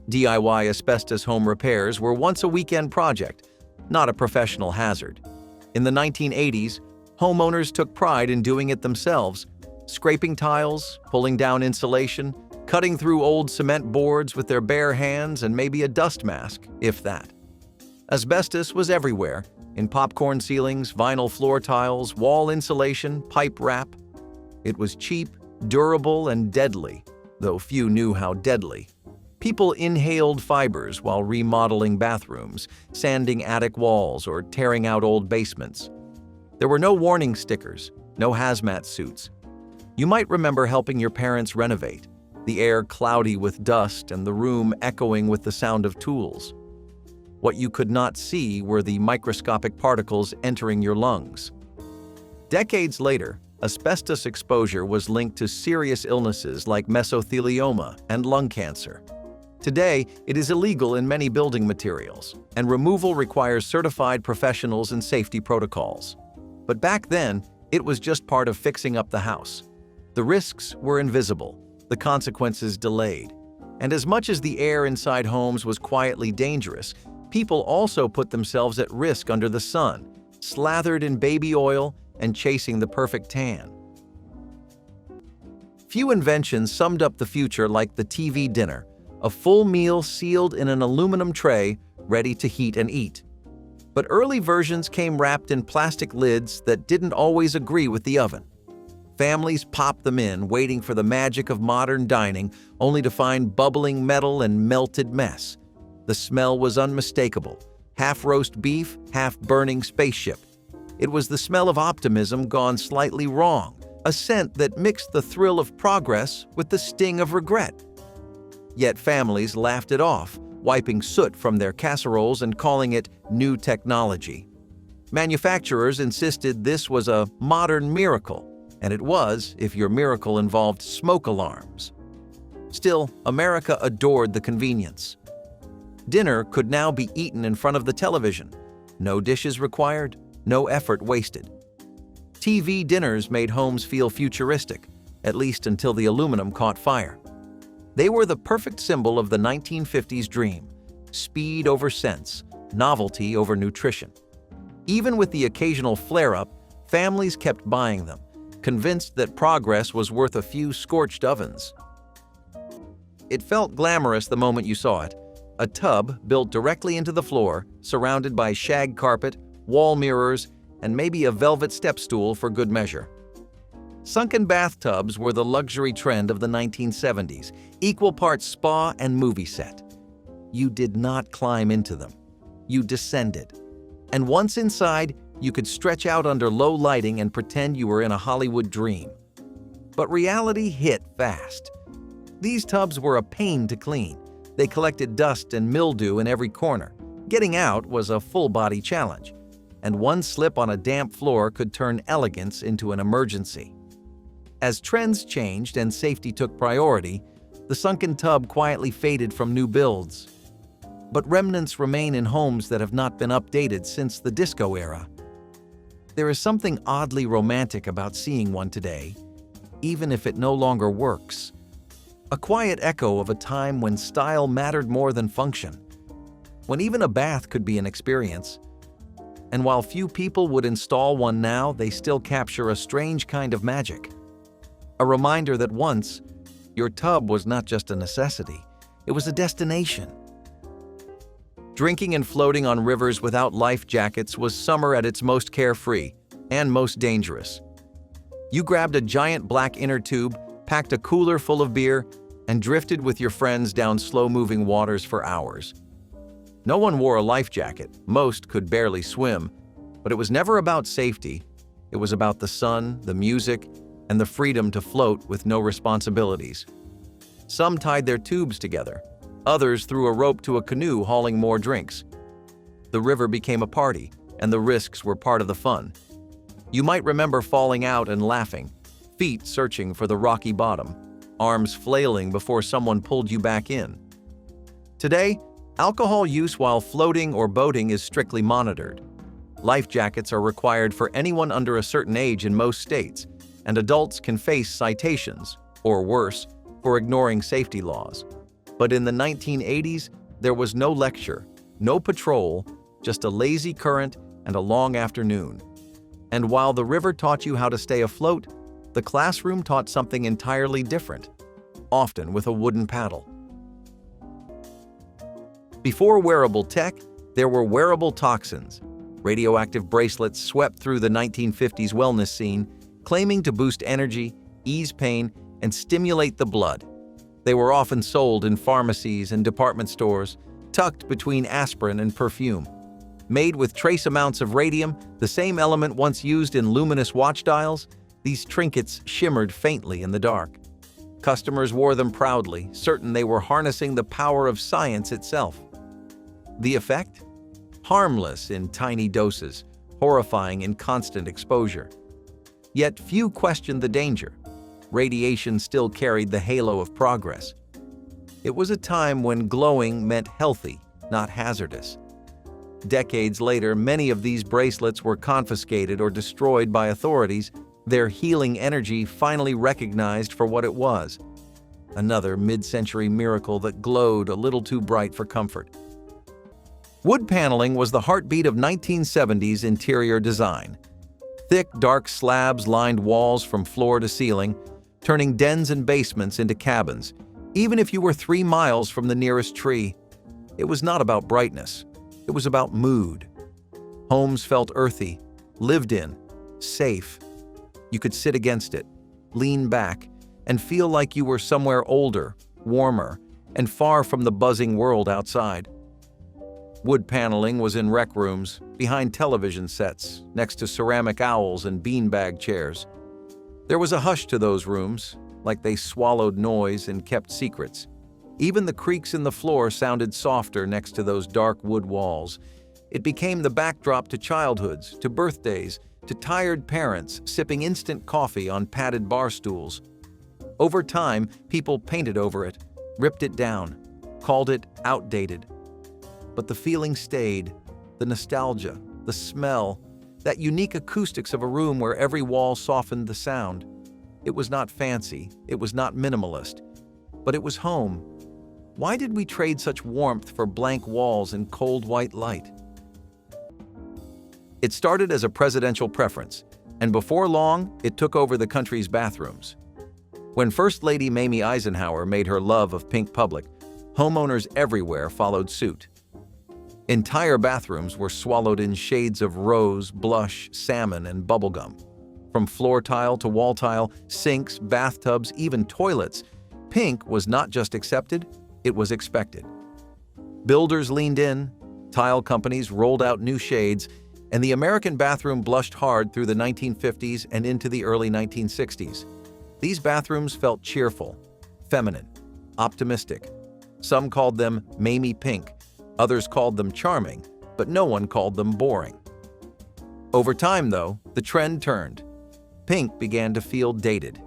DIY asbestos home repairs were once a weekend project, not a professional hazard. In the 1980s, homeowners took pride in doing it themselves, scraping tiles, pulling down insulation, cutting through old cement boards with their bare hands and maybe a dust mask, if that. Asbestos was everywhere, in popcorn ceilings, vinyl floor tiles, wall insulation, pipe wrap. It was cheap, durable, and deadly, though few knew how deadly. People inhaled fibers while remodeling bathrooms, sanding attic walls, or tearing out old basements. There were no warning stickers, no hazmat suits. You might remember helping your parents renovate, the air cloudy with dust and the room echoing with the sound of tools. What you could not see were the microscopic particles entering your lungs. Decades later, asbestos exposure was linked to serious illnesses like mesothelioma and lung cancer. Today, it is illegal in many building materials, and removal requires certified professionals and safety protocols. But back then, it was just part of fixing up the house. The risks were invisible, the consequences delayed. And as much as the air inside homes was quietly dangerous, people also put themselves at risk under the sun, slathered in baby oil and chasing the perfect tan. Few inventions summed up the future like the TV dinner, a full meal sealed in an aluminum tray, ready to heat and eat. But early versions came wrapped in plastic lids that didn't always agree with the oven. Families popped them in, waiting for the magic of modern dining, only to find bubbling metal and melted mess. The smell was unmistakable, half roast beef, half burning spaceship. It was the smell of optimism gone slightly wrong, a scent that mixed the thrill of progress with the sting of regret. Yet families laughed it off, wiping soot from their casseroles and calling it new technology. Manufacturers insisted this was a modern miracle, and it was if your miracle involved smoke alarms. Still, America adored the convenience. Dinner could now be eaten in front of the television. No dishes required, no effort wasted. TV dinners made homes feel futuristic, at least until the aluminum caught fire. They were the perfect symbol of the 1950s dream: speed over sense, novelty over nutrition. Even with the occasional flare-up, families kept buying them, convinced that progress was worth a few scorched ovens. It felt glamorous the moment you saw it. A tub built directly into the floor, surrounded by shag carpet, wall mirrors, and maybe a velvet step stool for good measure. Sunken bathtubs were the luxury trend of the 1970s, equal parts spa and movie set. You did not climb into them. You descended. And once inside, you could stretch out under low lighting and pretend you were in a Hollywood dream. But reality hit fast. These tubs were a pain to clean. They collected dust and mildew in every corner. Getting out was a full-body challenge, and one slip on a damp floor could turn elegance into an emergency. As trends changed and safety took priority, the sunken tub quietly faded from new builds. But remnants remain in homes that have not been updated since the disco era. There is something oddly romantic about seeing one today, even if it no longer works. A quiet echo of a time when style mattered more than function, when even a bath could be an experience. And while few people would install one now, they still capture a strange kind of magic. A reminder that once, your tub was not just a necessity, It was a destination. Drinking and floating on rivers without life jackets was summer at its most carefree and most dangerous. You grabbed a giant black inner tube, packed a cooler full of beer, and drifted with your friends down slow-moving waters for hours. No one wore a life jacket, most could barely swim, but it was never about safety. It was about the sun, the music, and the freedom to float with no responsibilities. Some tied their tubes together. Others threw a rope to a canoe hauling more drinks. The river became a party, and the risks were part of the fun. You might remember falling out and laughing, feet searching for the rocky bottom, arms flailing before someone pulled you back in. Today, alcohol use while floating or boating is strictly monitored. Life jackets are required for anyone under a certain age in most states, and adults can face citations, or worse, for ignoring safety laws. But in the 1980s, there was no lecture, no patrol, just a lazy current and a long afternoon. And while the river taught you how to stay afloat, the classroom taught something entirely different, often with a wooden paddle. Before wearable tech, there were wearable toxins. Radioactive bracelets swept through the 1950s wellness scene, claiming to boost energy, ease pain, and stimulate the blood. They were often sold in pharmacies and department stores, tucked between aspirin and perfume. Made with trace amounts of radium, the same element once used in luminous watch dials, these trinkets shimmered faintly in the dark. Customers wore them proudly, certain they were harnessing the power of science itself. The effect? Harmless in tiny doses, horrifying in constant exposure. Yet few questioned the danger. Radiation still carried the halo of progress. It was a time when glowing meant healthy, not hazardous. Decades later, many of these bracelets were confiscated or destroyed by authorities, their healing energy finally recognized for what it was. Another mid-century miracle that glowed a little too bright for comfort. Wood paneling was the heartbeat of 1970s interior design. Thick, dark slabs lined walls from floor to ceiling, turning dens and basements into cabins, even if you were 3 miles from the nearest tree. It was not about brightness. It was about mood. Homes felt earthy, lived in, safe. You could sit against it, lean back, and feel like you were somewhere older, warmer, and far from the buzzing world outside. Wood paneling was in rec rooms, behind television sets, next to ceramic owls and beanbag chairs. There was a hush to those rooms, like they swallowed noise and kept secrets. Even the creaks in the floor sounded softer next to those dark wood walls. It became the backdrop to childhoods, to birthdays, to tired parents sipping instant coffee on padded bar stools. Over time, people painted over it, ripped it down, called it outdated. But the feeling stayed, the nostalgia, the smell, that unique acoustics of a room where every wall softened the sound. It was not fancy, it was not minimalist, but it was home. Why did we trade such warmth for blank walls and cold white light? It started as a presidential preference, and before long, it took over the country's bathrooms. When First Lady Mamie Eisenhower made her love of pink public, homeowners everywhere followed suit. Entire bathrooms were swallowed in shades of rose, blush, salmon, and bubblegum. From floor tile to wall tile, sinks, bathtubs, even toilets, pink was not just accepted, it was expected. Builders leaned in, tile companies rolled out new shades, and the American bathroom blushed hard through the 1950s and into the early 1960s. These bathrooms felt cheerful, feminine, optimistic. Some called them Mamie Pink, others called them charming, but no one called them boring. Over time, though, the trend turned. Pink began to feel dated,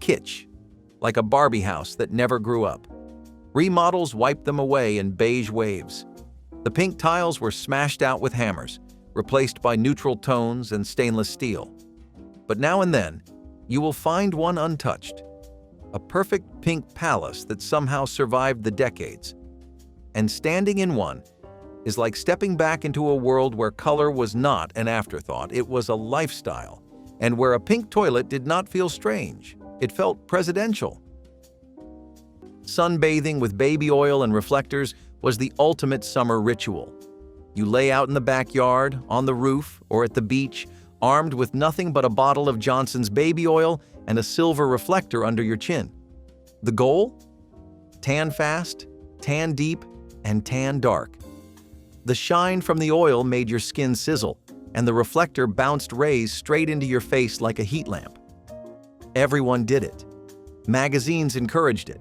kitsch, like a Barbie house that never grew up. Remodels wiped them away in beige waves. The pink tiles were smashed out with hammers, replaced by neutral tones and stainless steel. But now and then, you will find one untouched, a perfect pink palace that somehow survived the decades. And standing in one is like stepping back into a world where color was not an afterthought, it was a lifestyle, and where a pink toilet did not feel strange, it felt presidential. Sunbathing with baby oil and reflectors was the ultimate summer ritual. You lay out in the backyard, on the roof, or at the beach, armed with nothing but a bottle of Johnson's baby oil and a silver reflector under your chin. The goal? Tan fast, tan deep, and tan dark. The shine from the oil made your skin sizzle, and the reflector bounced rays straight into your face like a heat lamp. Everyone did it. Magazines encouraged it.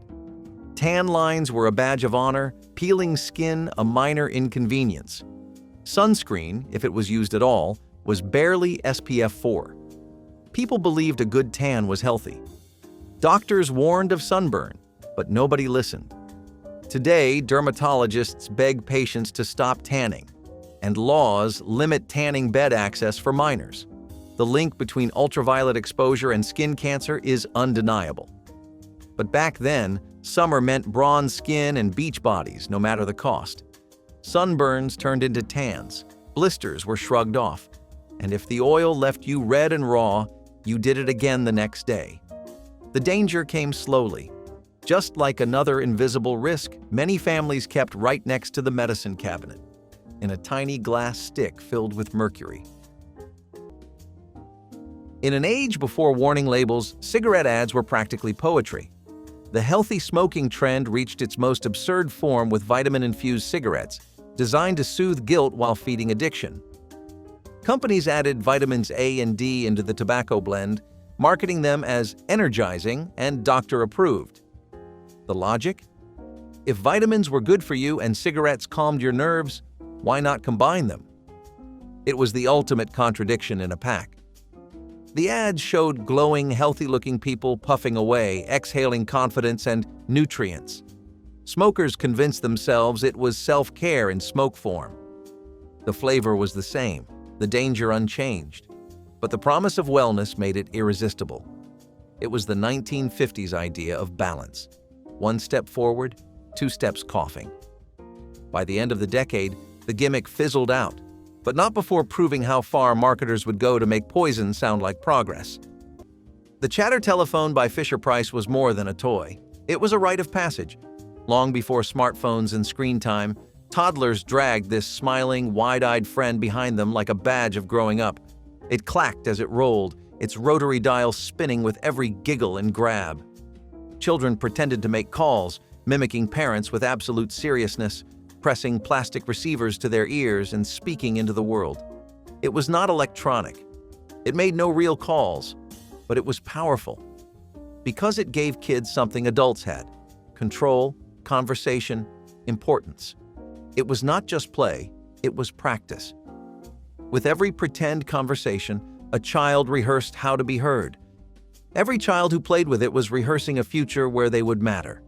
Tan lines were a badge of honor, peeling skin a minor inconvenience. Sunscreen, if it was used at all, was barely SPF 4. People believed a good tan was healthy. Doctors warned of sunburn, but nobody listened. Today, dermatologists beg patients to stop tanning, and laws limit tanning bed access for minors. The link between ultraviolet exposure and skin cancer is undeniable. But back then, summer meant bronze skin and beach bodies, no matter the cost. Sunburns turned into tans, blisters were shrugged off, and if the oil left you red and raw, you did it again the next day. The danger came slowly. Just like another invisible risk, many families kept right next to the medicine cabinet, in a tiny glass stick filled with mercury. In an age before warning labels, cigarette ads were practically poetry. The healthy smoking trend reached its most absurd form with vitamin-infused cigarettes, designed to soothe guilt while feeding addiction. Companies added vitamins A and D into the tobacco blend, marketing them as energizing and doctor-approved. The logic? If vitamins were good for you and cigarettes calmed your nerves, why not combine them? It was the ultimate contradiction in a pack. The ads showed glowing, healthy-looking people puffing away, exhaling confidence and nutrients. Smokers convinced themselves it was self-care in smoke form. The flavor was the same, the danger unchanged, but the promise of wellness made it irresistible. It was the 1950s idea of balance. 1 step forward, 2 steps coughing. By the end of the decade, the gimmick fizzled out, but not before proving how far marketers would go to make poison sound like progress. The chatter telephone by Fisher-Price was more than a toy. It was a rite of passage. Long before smartphones and screen time, toddlers dragged this smiling, wide-eyed friend behind them like a badge of growing up. It clacked as it rolled, its rotary dial spinning with every giggle and grab. Children pretended to make calls, mimicking parents with absolute seriousness, pressing plastic receivers to their ears and speaking into the world. It was not electronic. It made no real calls, but it was powerful. Because it gave kids something adults had: control, conversation, importance. It was not just play, it was practice. With every pretend conversation, a child rehearsed how to be heard. Every child who played with it was rehearsing a future where they would matter.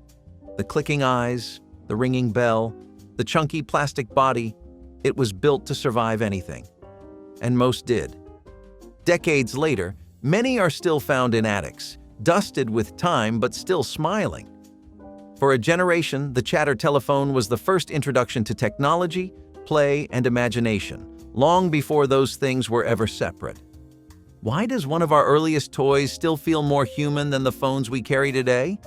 The clicking eyes, the ringing bell, the chunky plastic body, it was built to survive anything. And most did. Decades later, many are still found in attics, dusted with time but still smiling. For a generation, the chatter telephone was the first introduction to technology, play, and imagination, long before those things were ever separate. Why does one of our earliest toys still feel more human than the phones we carry today?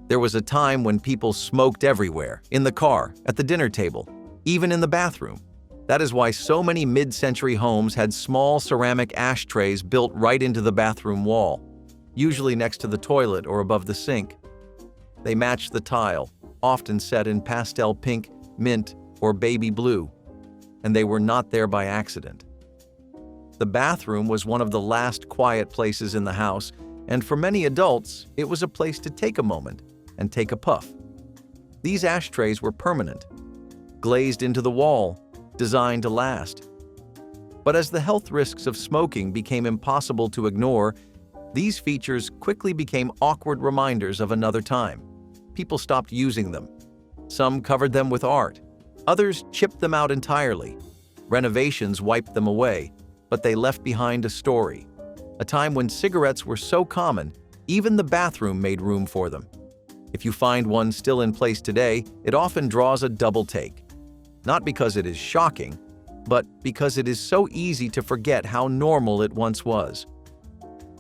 There was a time when people smoked everywhere, in the car, at the dinner table, even in the bathroom. That is why so many mid-century homes had small ceramic ashtrays built right into the bathroom wall, usually next to the toilet or above the sink. They matched the tile, often set in pastel pink, mint, or baby blue, and they were not there by accident. The bathroom was one of the last quiet places in the house, and for many adults, it was a place to take a moment and take a puff. These ashtrays were permanent, glazed into the wall, designed to last. But as the health risks of smoking became impossible to ignore, these features quickly became awkward reminders of another time. People stopped using them. Some covered them with art. Others chipped them out entirely. Renovations wiped them away, but they left behind a story. A time when cigarettes were so common, even the bathroom made room for them. If you find one still in place today, it often draws a double take. Not because it is shocking, but because it is so easy to forget how normal it once was.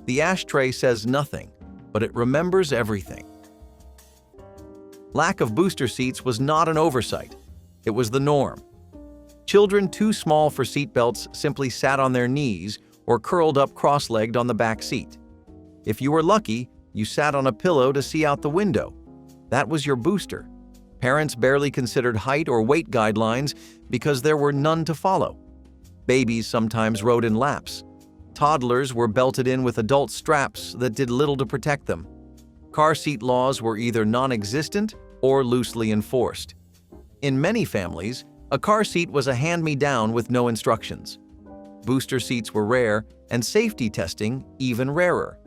The ashtray says nothing, but it remembers everything. Lack of booster seats was not an oversight. It was the norm. Children too small for seatbelts simply sat on their knees or curled up cross-legged on the back seat. If you were lucky, you sat on a pillow to see out the window. That was your booster. Parents barely considered height or weight guidelines because there were none to follow. Babies sometimes rode in laps. Toddlers were belted in with adult straps that did little to protect them. Car seat laws were either non-existent or loosely enforced. In many families, a car seat was a hand-me-down with no instructions. Booster seats were rare, and safety testing even rarer.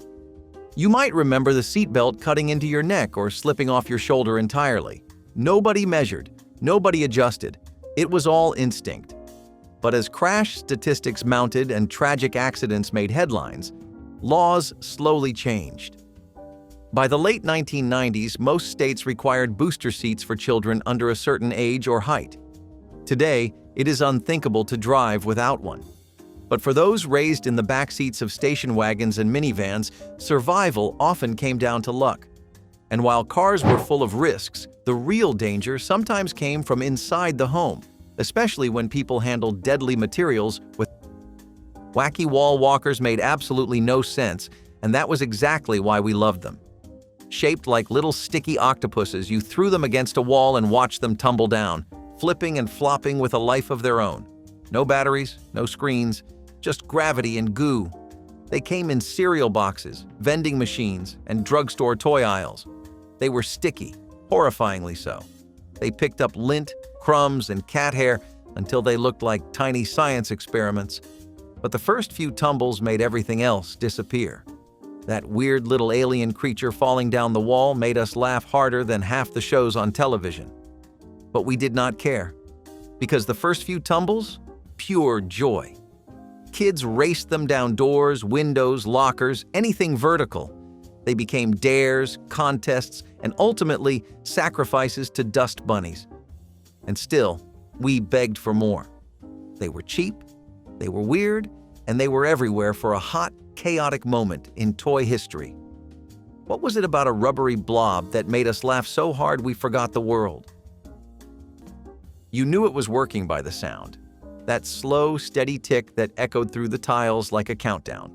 You might remember the seatbelt cutting into your neck or slipping off your shoulder entirely. Nobody measured, nobody adjusted. It was all instinct. But as crash statistics mounted and tragic accidents made headlines, laws slowly changed. By the late 1990s, most states required booster seats for children under a certain age or height. Today, it is unthinkable to drive without one. But for those raised in the back seats of station wagons and minivans, survival often came down to luck. And while cars were full of risks, the real danger sometimes came from inside the home, especially when people handled deadly materials with wacky wall walkers made absolutely no sense, and that was exactly why we loved them. Shaped like little sticky octopuses, you threw them against a wall and watched them tumble down, flipping and flopping with a life of their own. No batteries, no screens, just gravity and goo. They came in cereal boxes, vending machines, and drugstore toy aisles. They were sticky, horrifyingly so. They picked up lint, crumbs, and cat hair until they looked like tiny science experiments. But the first few tumbles made everything else disappear. That weird little alien creature falling down the wall made us laugh harder than half the shows on television. But we did not care, because the first few tumbles, pure joy. Kids raced them down doors, windows, lockers, anything vertical. They became dares, contests, and ultimately sacrifices to dust bunnies. And still, we begged for more. They were cheap, they were weird, and they were everywhere for a hot, chaotic moment in toy history. What was it about a rubbery blob that made us laugh so hard we forgot the world? You knew it was working by the sound. That slow, steady tick that echoed through the tiles like a countdown.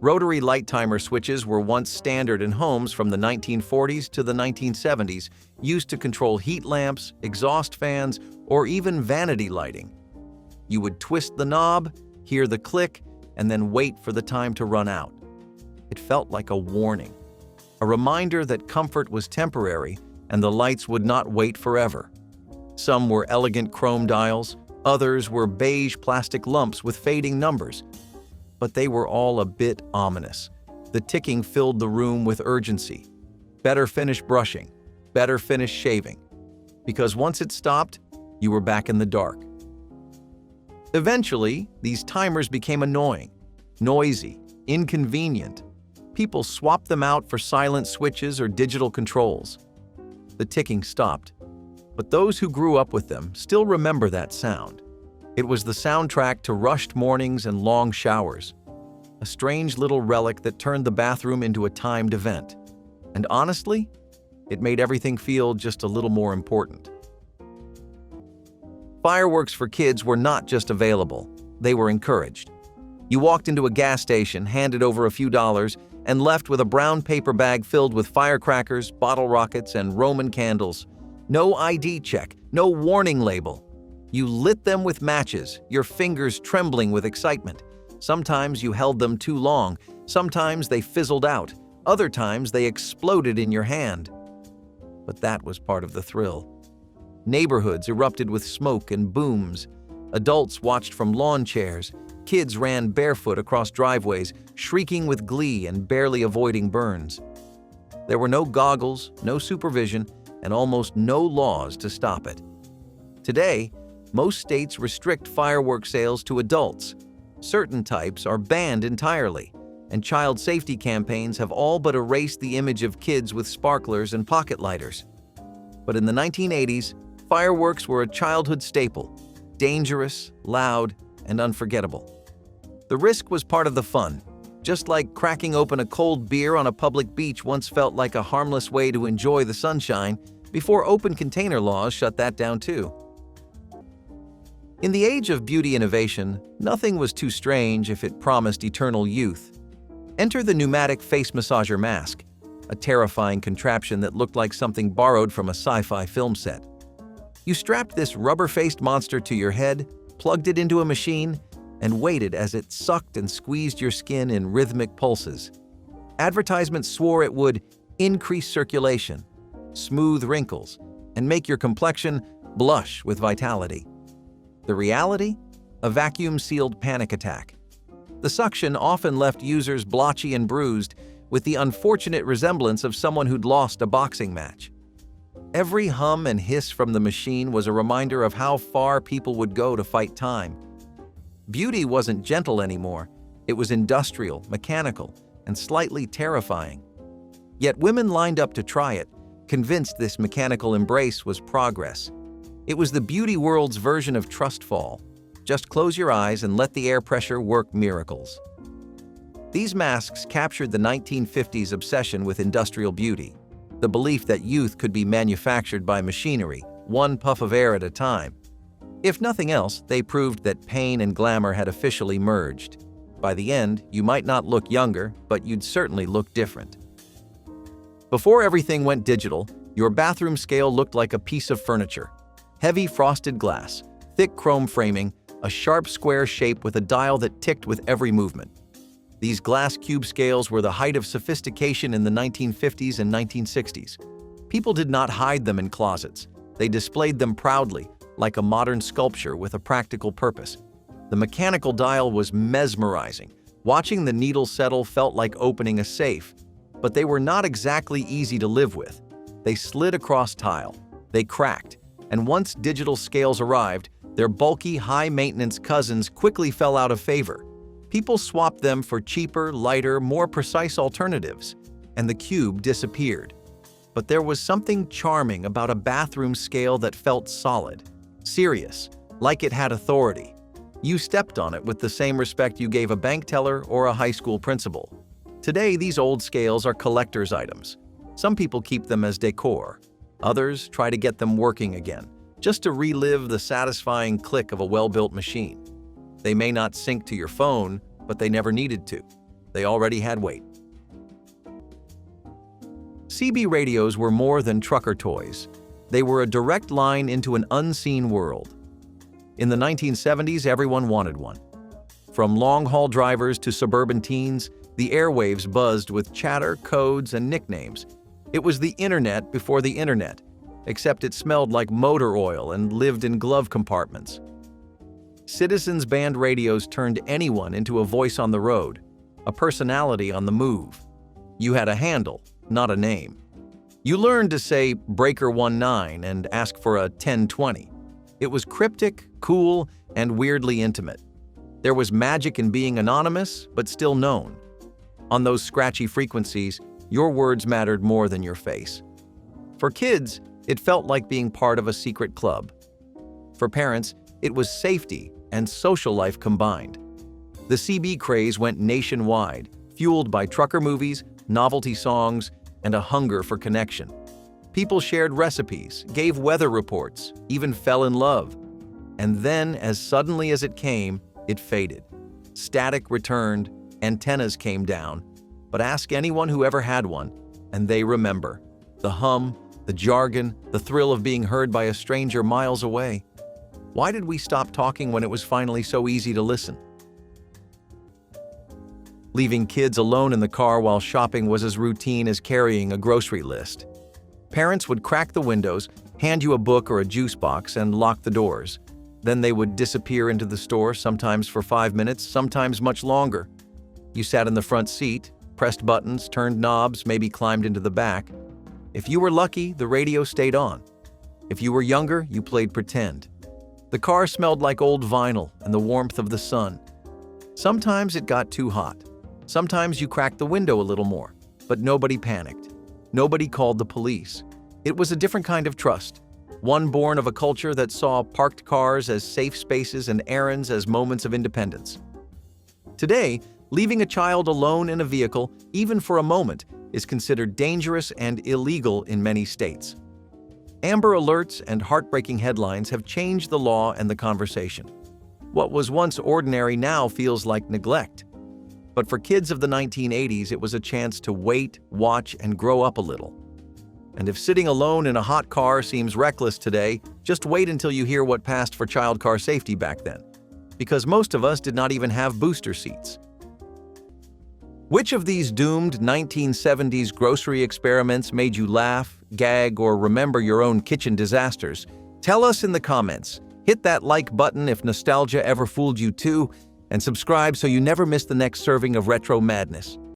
Rotary light timer switches were once standard in homes from the 1940s to the 1970s, used to control heat lamps, exhaust fans, or even vanity lighting. You would twist the knob, hear the click, and then wait for the time to run out. It felt like a warning, a reminder that comfort was temporary and the lights would not wait forever. Some were elegant chrome dials, others were beige plastic lumps with fading numbers. But they were all a bit ominous. The ticking filled the room with urgency. Better finish brushing, better finish shaving. Because once it stopped, you were back in the dark. Eventually, these timers became annoying, noisy, inconvenient. People swapped them out for silent switches or digital controls. The ticking stopped, but those who grew up with them still remember that sound. It was the soundtrack to rushed mornings and long showers, a strange little relic that turned the bathroom into a timed event. And honestly, it made everything feel just a little more important. Fireworks for kids were not just available, they were encouraged. You walked into a gas station, handed over a few dollars, and left with a brown paper bag filled with firecrackers, bottle rockets, and Roman candles. No ID check, no warning label. You lit them with matches, your fingers trembling with excitement. Sometimes you held them too long, sometimes they fizzled out, other times they exploded in your hand. But that was part of the thrill. Neighborhoods erupted with smoke and booms. Adults watched from lawn chairs. Kids ran barefoot across driveways, shrieking with glee and barely avoiding burns. There were no goggles, no supervision, and almost no laws to stop it. Today, most states restrict firework sales to adults. Certain types are banned entirely, and child safety campaigns have all but erased the image of kids with sparklers and pocket lighters. But in the 1980s, fireworks were a childhood staple, dangerous, loud, and unforgettable. The risk was part of the fun. Just like cracking open a cold beer on a public beach once felt like a harmless way to enjoy the sunshine, before open container laws shut that down too. In the age of beauty innovation, nothing was too strange if it promised eternal youth. Enter the Pneumatic face massager mask, a terrifying contraption that looked like something borrowed from a sci-fi film set. You strapped this rubber-faced monster to your head, plugged it into a machine, and waited as it sucked and squeezed your skin in rhythmic pulses. Advertisements swore it would increase circulation, smooth wrinkles, and make your complexion blush with vitality. The reality? A vacuum-sealed panic attack. The suction often left users blotchy and bruised, with the unfortunate resemblance of someone who'd lost a boxing match. Every hum and hiss from the machine was a reminder of how far people would go to fight time. Beauty wasn't gentle anymore. It was industrial, mechanical, and slightly terrifying. Yet women lined up to try it, convinced this mechanical embrace was progress. It was the beauty world's version of trust fall. Just close your eyes and let the air pressure work miracles. These masks captured the 1950s obsession with industrial beauty, the belief that youth could be manufactured by machinery, one puff of air at a time. If nothing else, they proved that pain and glamour had officially merged. By the end, you might not look younger, but you'd certainly look different. Before everything went digital, your bathroom scale looked like a piece of furniture. Heavy frosted glass, thick chrome framing, a sharp square shape with a dial that ticked with every movement. These glass cube scales were the height of sophistication in the 1950s and 1960s. People did not hide them in closets. They displayed them proudly, like a modern sculpture with a practical purpose. The mechanical dial was mesmerizing. Watching the needle settle felt like opening a safe. But they were not exactly easy to live with. They slid across tile. They cracked. And once digital scales arrived, their bulky, high-maintenance cousins quickly fell out of favor. People swapped them for cheaper, lighter, more precise alternatives, and the cube disappeared. But there was something charming about a bathroom scale that felt solid, serious, like it had authority. You stepped on it with the same respect you gave a bank teller or a high school principal. Today, these old scales are collector's items. Some people keep them as decor. Others try to get them working again, just to relive the satisfying click of a well-built machine. They may not sync to your phone, but they never needed to. They already had weight. CB radios were more than trucker toys. They were a direct line into an unseen world. In the 1970s, everyone wanted one. From long-haul drivers to suburban teens, the airwaves buzzed with chatter, codes, and nicknames. It was the internet before the internet, except it smelled like motor oil and lived in glove compartments. Citizens band radios turned anyone into a voice on the road, a personality on the move. You had a handle, not a name. You learned to say Breaker 19 and ask for a 1020. It was cryptic, cool, and weirdly intimate. There was magic in being anonymous, but still known. On those scratchy frequencies, your words mattered more than your face. For kids, it felt like being part of a secret club. For parents, it was safety and social life combined. The CB craze went nationwide, fueled by trucker movies, novelty songs, and a hunger for connection. People shared recipes, gave weather reports, even fell in love. And then, as suddenly as it came, it faded. Static returned, antennas came down. But ask anyone who ever had one, and they remember. The hum, the jargon, the thrill of being heard by a stranger miles away. Why did we stop talking when it was finally so easy to listen? Leaving kids alone in the car while shopping was as routine as carrying a grocery list. Parents would crack the windows, hand you a book or a juice box, and lock the doors. Then they would disappear into the store, sometimes for 5 minutes, sometimes much longer. You sat in the front seat, pressed buttons, turned knobs, maybe climbed into the back. If you were lucky, the radio stayed on. If you were younger, you played pretend. The car smelled like old vinyl and the warmth of the sun. Sometimes it got too hot. Sometimes you cracked the window a little more, but nobody panicked. Nobody called the police. It was a different kind of trust, one born of a culture that saw parked cars as safe spaces and errands as moments of independence. Today, leaving a child alone in a vehicle, even for a moment, is considered dangerous and illegal in many states. Amber alerts and heartbreaking headlines have changed the law and the conversation. What was once ordinary now feels like neglect. But for kids of the 1980s, it was a chance to wait, watch, and grow up a little. And if sitting alone in a hot car seems reckless today, just wait until you hear what passed for child car safety back then. Because most of us did not even have booster seats. Which of these doomed 1970s grocery experiments made you laugh, gag, or remember your own kitchen disasters? Tell us in the comments. Hit that like button if nostalgia ever fooled you too, and subscribe so you never miss the next serving of retro madness.